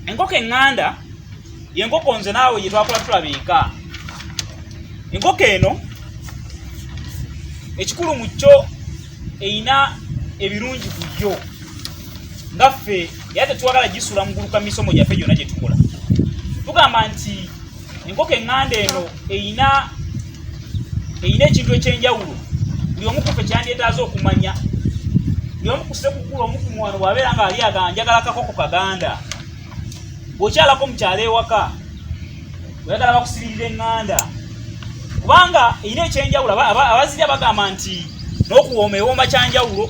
Enkoko enganda yenkoko nze naawe yetwakola tulabeeka. Enkoko eno ekikulu mu kyo eyina ebirungi ku yo ngaffe era tetuwagala gisula mu guluka misomo gyaffe gyonna gye tukola. Tugamba nti enkoko enganda eno eyina ekintu ekyenjawulo buli omu ku ffe kyandyetaaza okumanya. Buli omu ku ssekukulu omu ku muwano bw'abeera nga ali njagala akakoko kaganda, bw'okyalako mu kyalo ewaka oyagala bakusibirira enganda kubanga eyina ekyenjawulo. Abazirya bagamba nti n'okuwooma ewooma kyanjawulo,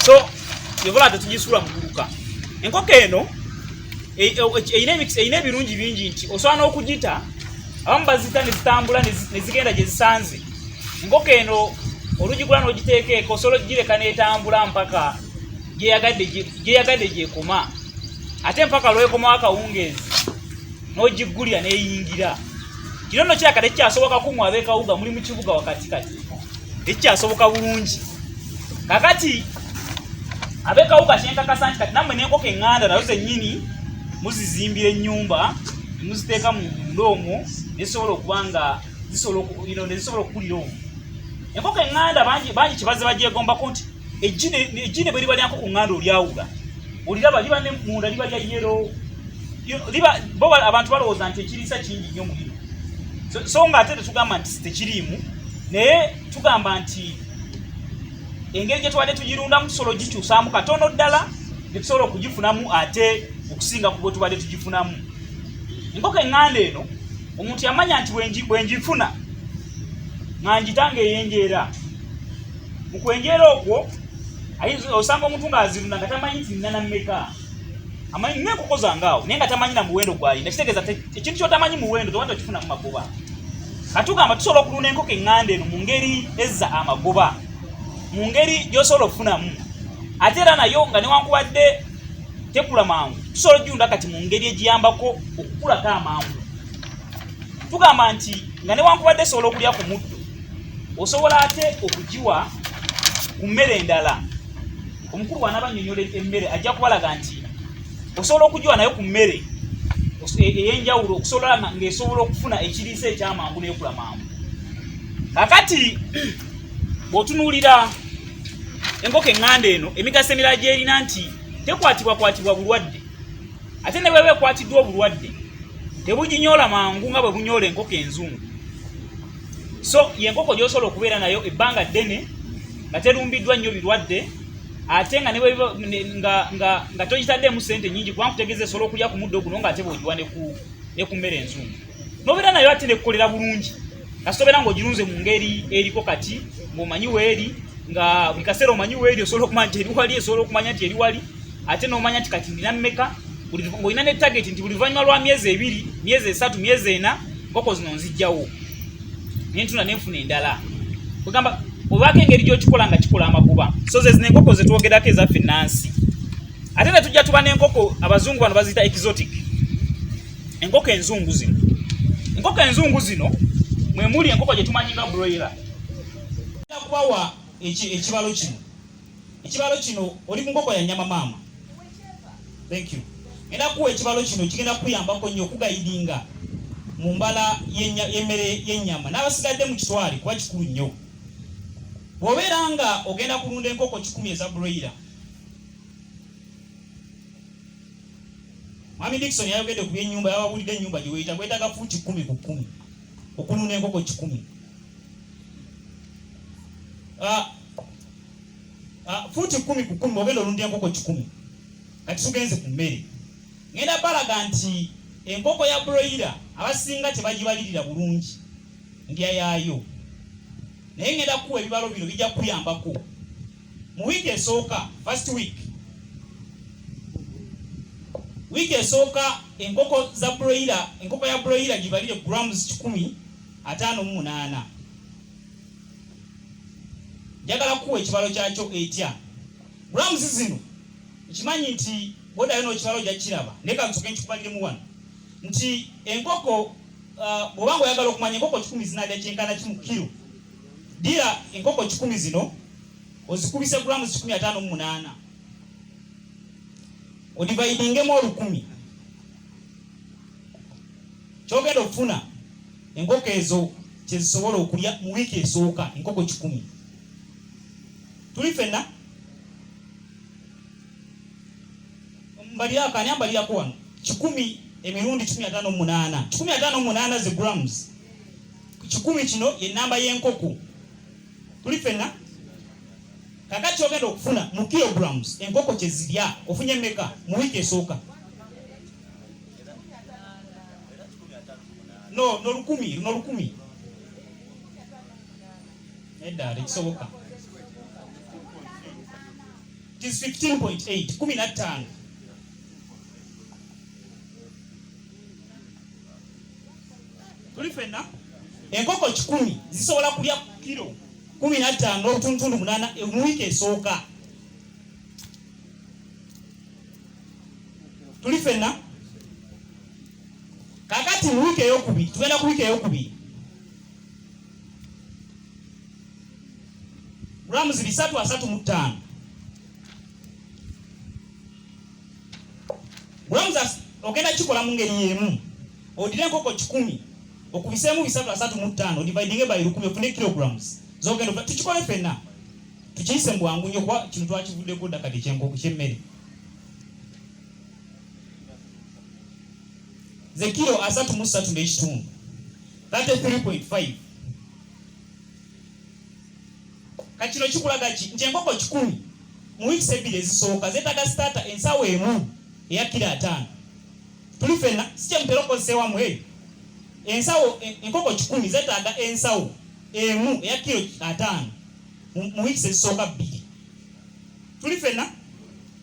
so yobola tetugisula mu guluka. Enkoko eno eyina ebirungi bingi nti osobola n'okugita, abamu bazita ne zitambula ne zigenda gye zisanze. Enkoko eno olugigula n'ogiteeka eka osobola ogireka n'etambula mpaka gyeyagadde gyekoma, ate mpaka lwekomawo akawungeezi n'ogigulya n'eyingira. Kino nno kiraka tekikyasoboka kumu ab'ekawuga muli mu kibuga wakati kati, tekikyasoboka bulungi. Kakati ab'ekawuga kyenkakasa nti kati nammwe n'enkoko enganda nazo zennyini muzizimbira ennyumba ne muziteeka mu munda omwo nezisobola okuba nga nezisobola okukulira omwo. Enkoko enganda bangi kibaze bagyegombako nti ejjine bwe liba lya nkoko nganda olyawula, oliraba liba ne munda liba lya yero, bo abantu balowooza nti ekiriisa kingi nnyo muliro. So nga ate tetugamba nti tekiriimu, naye tugamba nti engeri gye tubadde tugirundamu tusobola ogikyusaamu katono ddala ne tusobola okugifunamu ate okusinga ku bwe tubadde tugifunamu. Enkoko enganda eno omuntu yamanya nti bwengifuna nga ngitanga eyenjeera. Mu kwenjeera okwo osanga omuntu ng'azirunda nga tamanyi nti nina nammeka. Amanyi nnyo enkoko zange awo naye nga tamanyi na muwendo gw'alina. Kitegeeza ekintu ky'otamanyi muwendo toba tokifuna mu magoba. Katugamba tusobola okulunda enkoko enganda eno mu ngeri ezza amagoba, mu ngeri gy'osobola okufunamu. Ate era nayo nga newankubadde tekula mangu, tusobola ogirunda kati mu ngeri egiyambako okukulako amangu. Tugamba nti nga newankubadde esobola okulya ku muddo, osobola ate okugiwa ku mmere endala. Omukulu bw'anaabanyonnyola emmere ajja kubalaga nti osobola okugiwa nayo ku mmere ey'enjawulo okusobola ng'esobola okufuna ekiriisa ekyamangu n'ekula mangu. Kakati bw'otunuulira enkoko enganda eno emigaso emirala gy'erina nti tekwatibwakwatibwa bulwadde, ate ne bweba ekwatiddwa obulwadde tebuginyoola mangu nga bwe bunyoola enkoko enzungu. So yenkoko gy'osobola okubeera nayo ebbanga ddene nga terumbiddwa nnyo birwadde, ate nga nga togitaddemu ssente nnyingi kubanga kutegeeza esobola okulya ku muddo guno ng'ate bw'ogiwa ne ku mmere enzungu. N'obeera nayo ate nekukolera bulungi kasitobeera ng'ogirunze mu ngeri eriko kati ng'omanyi weeri, nga buli kaseera omanyi weeri, osobola okumanya nti eri wali, esobola okumanya nti eri wali, ate n'omanya nti kati ndina mmeka. Ng'olina ne target nti buli luvannyuma lwa myezi 2, myezi 3, myezi 4 nkoko zino nzijjawo nentuna nenfuna endala. Kugamba obaako engeri gy'okikola nga kikola amagoba. So ze zino enkoko zetwogerako ezaffe ennansi. Ate ne tujja tuba n'enkoko abazungu bano baziyita exotic, enkoko enzungu zino. Enkoko enzungu zino mwe muli enkoko gye tumanyi nga broiler. Kubawa ekibalo kino. Ekibalo kino oli ku nkoko ya nnyama maama. Thank you. Era kuwa ekibalo kino kigenda kuyambako nnyo okugayidinga mu mbala y'emmere y'ennyama n'abasigadde mu kitwale kuba kikulu nnyo. Bw'obeera nga ogenda kulunda enkoko 10 eza broiler, Mwami Dickson yayogedde ku by'ennyumba, yababulidde ennyumba gye weeyita gwetaaga fuuti 10 ku 10 okulunda enkoko 10. Fuuti 10 ku 10 ogenda olunda enkoko 10. Kati tugenze ku mmere. Ngenda balaga nti enkoko ya broiler abasinga tebagibalirira bulungi ndya yaayo. Naye ngenda kuwa ebibalo bino bijja kuyambako. Mu wiiki esooka, first week, wiiki esooka enkoko ya broiler gibalire grams 158. Njagala kuwa ekibalo kyakyo etya. Grams zino nkimanyi nti bw'oddayo n'ekibalo ojja kiraba, naye kansooke nkikubaliremu wano nti enkoko bw'oba ng'oyagala okumanya enkoko 10 zinaalya kyenkana kimu kilo, dira enkoko 10 zino ozikubise grams 158. odividingemu 10 kyogenda okufuna enkoko ezo kyezisobola okulya mu wiiki esooka enkoko 10 tuli fenna mbalira kani ambalira ko wano 10 emirundi 158 ze grams 10 kino ye namba y'enkoko tuli fenna kakati ogenda okufuna mu kilograms enkoko kyezirya ofunye mmeka mu wiiki esooka no 10 eddaala ekisoboka it is 15.8 15 tuli fenna enkoko 10 zisobola kulya kilo 15 n'obutundu 8 mu wiiki esooka tuli fenna kakati mu wiiki ey'okubiri tugenda ku wiiki ey'okubiri grams 335 grams ogenda kikola mu ngeri y'emu odire enkoko 10 okubisemu 335 dividing by 10 ofune kilograms zogenda tukikole fenna tukiyise mu bwangu nnyo kuba kino twakivuddeko ddakati ky'enkoko ky'emmere ze kilo 33.5 33.5 kachino kikulaga ki nti enkoko 10 mu wiiki 2 ezisooka zeetaaga starter ensawo emu eya kilo 5 tuli fenna sikyemutera okukozesa wamu ensawo enkoko 10 zeetaaga ensawo emu eya kilo 5 mu wiiki ezisooka 2 tuli fenna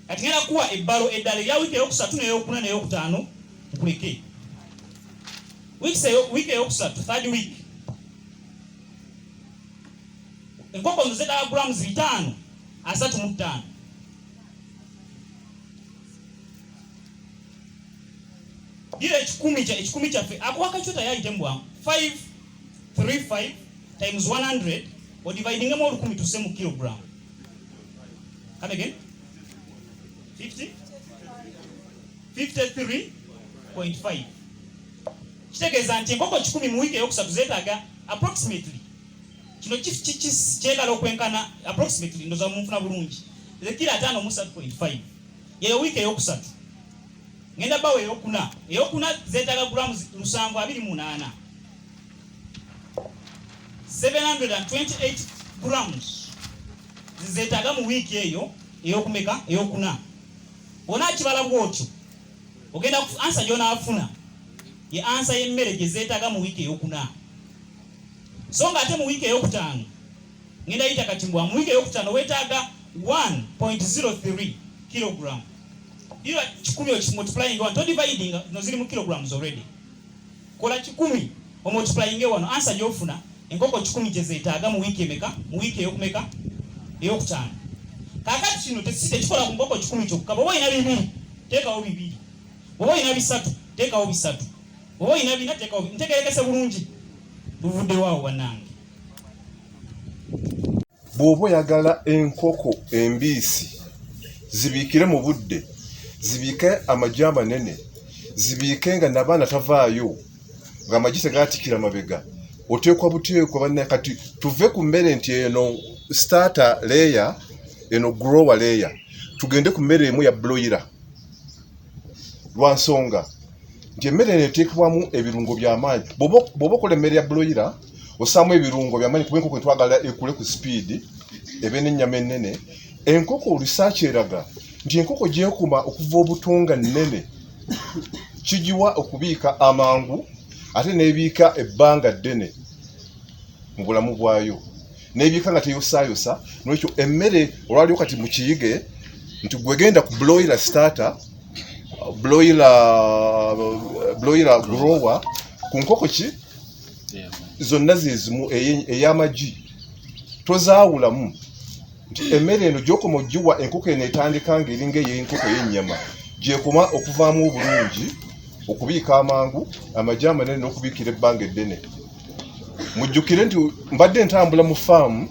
kati ngenda kuwa ebbalo eddala erya wiiki ey'okusatu n'ey'okuna n'ey'okutaano nkuleke wiiki ey'okusatu third week enkoko nzo zeetaaga grams 535 gira ekikumi kyaffe akuwaka kyota yayitemu bwangu 535 times 100 odividingemu 10 tuse mu kilogram come again 53.5 kitegeeza nti enkoko 10 mu wiiki ey'okusatu zeetaaga approximately kino kyegala okwenkana approximately ndoza munfuna bulungi kilo 5.5 yeyo wiiki ey'okusatu ngenda bawo ey'okuna zeetaaga grams 728 728 grams zeetaaga mu wiiki eyo ey'okumeka ey'okuna ona kibala bwotyo ogenda ansa gy'onaafuna ye ansa y'emmere gye zeetaaga mu wiiki ey'okuna so nga ate mu wiiki ey'okutaano ngenda yita kati mbwa mu wiiki ey'okutaano weetaaga 1.03 kilogram ira 10 okimultiplying wano to dividing no ziri mu kilograms already kola 10 omultiplying wano ansa gy'ofuna enkoko 10 gye zeetaaga mu wiiki emeka mu wiiki ey'okumeka ey'okutaano kakati kino tekikola ku nkoko 10 kyokka bw'oba oyina 2 teekawo 2 bw'oba oyina 3 teekawo 3 bw'oba oyina 4 teekawo ntegerekese bulungi luvudde waawo bannange bw'oba oyagala enkoko embiisi zibiikire mu budde zibiike amagi amanene zibiike nga n'abaana tavaayo ng'amagi tegaatikira mabega oteekwa buteekwa bannaye kati tuve ku mmere nti eno starter layer eno grower layer tugende ku mmere emu ya broiler lwa nsonga nti emmere eno eteekebwamu ebirungo by'amaanyi bw'oba okola emmere ya broiler osaamu ebirungo by'amaanyi kuba enkoko twagala ekule ku speed ebe n'ennyama ennene enkoko research eraga nti enkoko gyekuma okuva obutunga nnene kigiwa okubiika amangu ate n'ebiika ebbanga ddene mu bulamu bwayo n'ebiika nga teyosaayosa n'ekyo emmere olwaliwo kati mu kiyige nti gwegenda ku broiler starter broiler grower ku nkoko ki zonna zezimu ey'amagi tozaawulamu nti emmere eno gyokoma ogiwa enkoko eno etandika ng'eringa ey'enkoko y'ennyama gyekoma okuvaamu obulungi okubiika amangu amagi amanene n'okubiikira ebbanga eddene mujjukire nti mbadde ntambula mu faamu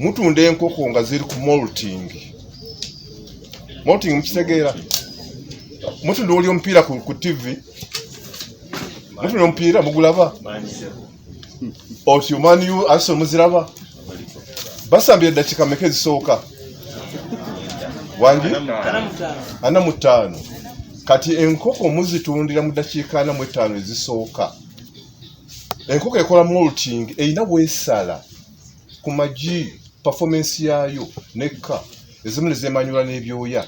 mutunda enkoko nga ziri ku molting mukitegeera Mutunda oli omupiira ku TV. Mutunda omupiira mugulaba. Otyo Man U aso muziraba. Basambye dakika meke zisooka. Wangi? 45. Kati enkoko muzitundira mu dakika 45 ezisooka. Enkoko ekola molting eyina bwesala ku magi performance yayo nekka ezimu nezemanyula n'ebyoya.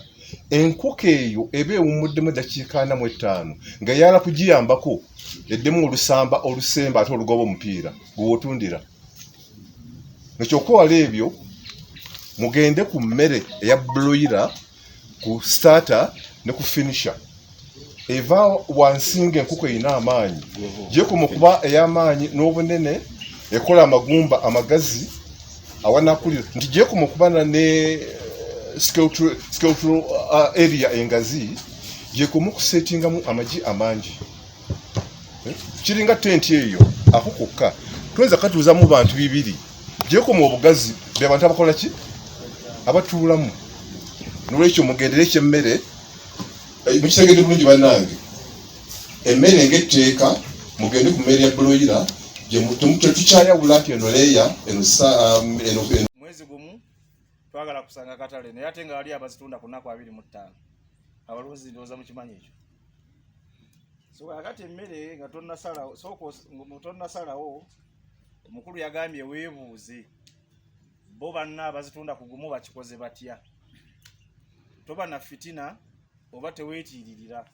Enkoko eyo ebe ewumuddemu dakika 45 nga yala kugiyambako eddemu olusemba ate olugoba omupiira gwotundira. Nekyokwala ebyo mugende ku mmere eya broiler ku starter ne ku finisher. Eva wansinga enkoko eyina amaanyi gye kumukuba ey'amaanyi n'obunene ekola amagumba amagazi awanakulira nti gye kumukuba ne skeletal area engazi gye kumukusetingamu amagi amangi. Kiringa tenti eyo akokokka tweza katuuza mu bantu bibiri gye kumu obugazi be bantu abakola ki abatuulamu. Nolwekyo mugendere ekyemmere mukitegedde bulungi bannange. Emmere ng'etteeka mugende ku mmere ya broiler tetukyayawula nti eno leeya eno. Mwezi gumu twagala kusanga katale naye ate nga wali abazitunda ku nnaku 25. Abalunzi ndowooza mukimanyi ekyo. So kakati emmere nga tonnasalawo omukulu yagambye weebuuze bo banna abazitunda ku gumu bakikoze batya. Toba na fitina oba teweetiiririra.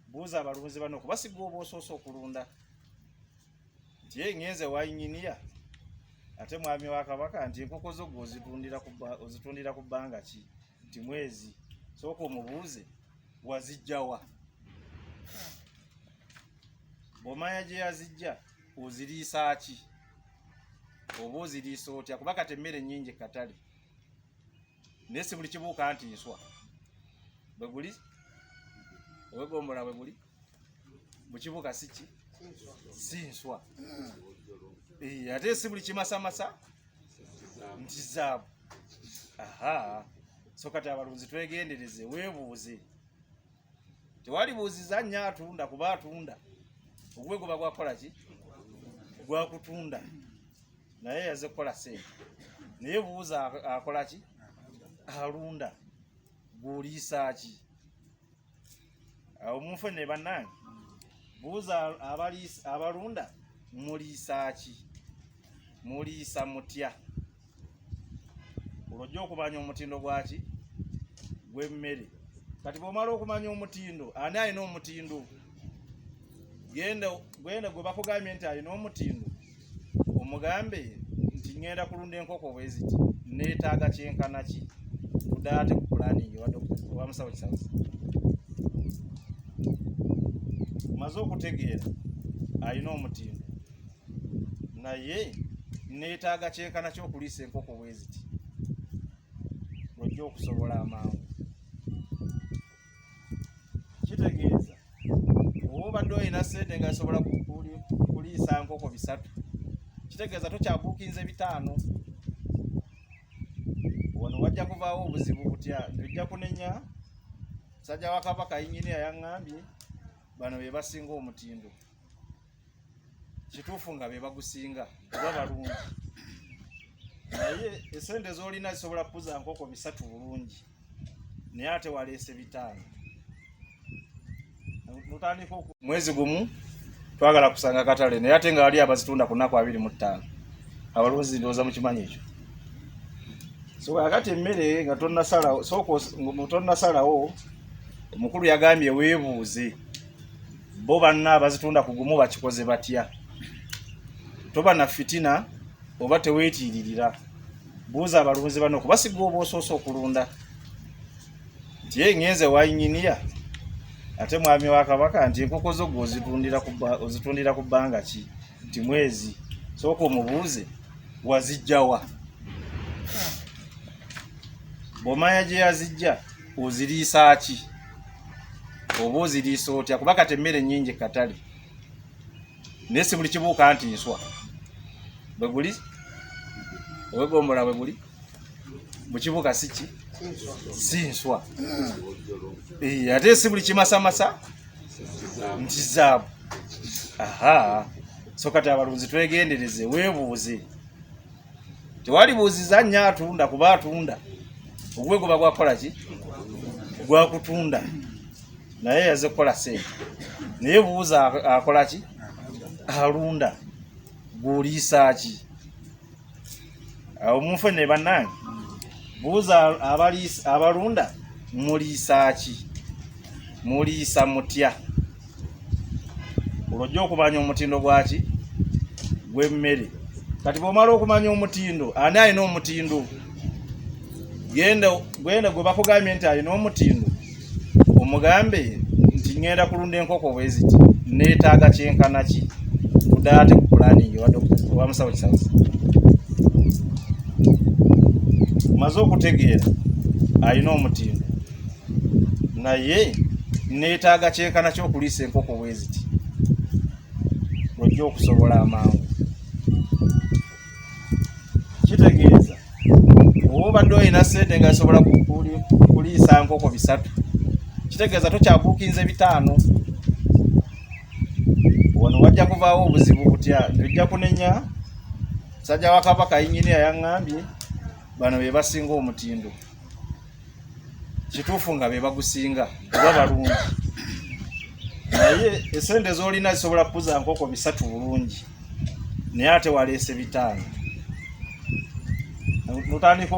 Buuza abalunzi bano kubasiga oba osoosa okulunda. Nti ngenze wayinginiya ate mwami wa Kabaka nti enkoko zo ozitundira ku bbanga ki? Nti mwezi. Sooka omubuuze wazijjawa. Bw'omanya gye yazijja oziriisa ki? Oba oziriisa otya? Kuba kati emmere nnyingi katale. Naye si buli kibuuka nti nswa. Bwe guli owegombola bwe guli bukibuuka si ki? Si nswa. Ate si buli kimasamasa nti zaabu. So kati abalunzi twegendereze weebuuze. Tewali buuziza nnyo atunda kuba atunda. Ogwe guba gwakola ki? Gwa kutunda. Naye yaze kukola sente. Naye buuza akola ki? Alunda. Gw'oliisa ki? Awo munfune bannange. Buuza abalunda muliisa ki? Muliisa mutya? Olwojja okumanya omutindo gwaki? Gw'emmere. Kati bw'omala okumanya omutindo, ani alina omutindo? Genda gwe bakugambye nti alina omutindo. Omugambe nti ngenda kulunda enkoko bwe ziti. Neetaaga kyenkana ki? Tudaate ku pulaningi wa musawo kisawusa. Maze okutegeera alina omutindo. Naye neetaaga kyenkana ky'okuliisa enkoko bwe ziti. Lwojja okusobola amangu. Kitegeeza oba obadde olina ssente nga zisobola kuliisa nkoko 3. Kitegeeza tokyabuukinze 5. Wano wajja kuvaawo obuzibu butya? Ojja kunenya musajja wa Kabaka yinginiya yaŋŋambye bano be basinga omutindo. Kituufu nga be bagusinga oba balungi. Naye essente z'olina zisobola kukuza nkoko 3 bulungi. Naye ate waleese 5. Mwezi gumu twagala kusanga katale naye ate nga wali abazitunda ku nnaku 25. Abalunzi ndowooza mukimanyi ekyo. So kakati emmere nga tonnasalawo omukulu yagambye weebuuze bo banna abazitunda ku gumu bakikoze batya. Toba na fitina oba teweetiiririra. Buuza abalunzi bano kubasiga oba osoosa okulunda. Nti ngenze wayinginiya ate mwami wa Kabaka nti enkoko zo ozitundira ku bbanga ki? Nti mwezi. Sooka omubuuze wazijjawa. Bw'omanya gye yazijja oziriisa ki? Oba oziriisa otya? Kuba kati emmere nnyingi katale. Naye si buli kibuuka nti nswa. Bwe guli owegombola bwe guli bukibuuka si ki? sinswa ate si buli kimasamasa nti zaabu. Aha, so kati abalunzi twegendereze, weebuuze. Tewali buuziza nnyo atunda kuba atunda. Ogwe guba gwakola ki? Gwa kutunda. Naye yaze kukola ssente. Naye buuza akola ki? Alunda. Guliisa ki? Awo munfene bannange. Buuza abalunda muliisa ki? Muliisa mutya? Olojja okumanya omutindo gwaki? Gw'emmere. Kati bw'omala okumanya omutindo, ani alina omutindo? Genda gwe bakugambye nti alina omutindo, omugambe nti ngenda kulunda enkoko bwe ziti, neetaaga kyenkana ki? Kudaate ku pulaningi wa musawo kisawusa. Maze okutegeera alina omutindo, naye neetaaga kyenkana ky'okuliisa enkoko bwe ziti, lojja okusobola amangu. Kitegeeza oba obadde olina ssente nga zisobola kuliisa nkoko 3, kitegeeza tokyabuukinze 5. Wano wajja kuvaawo obuzibu butya? Tujja kunenya musajja wa Kabaka yinnyini yaŋŋambye bano be basinga omutindo. Kituufu nga be bagusinga oba balungi, naye essente z'olina zisobola kukuza nkoko 3 bulungi, naye ate waleese 5. Notandika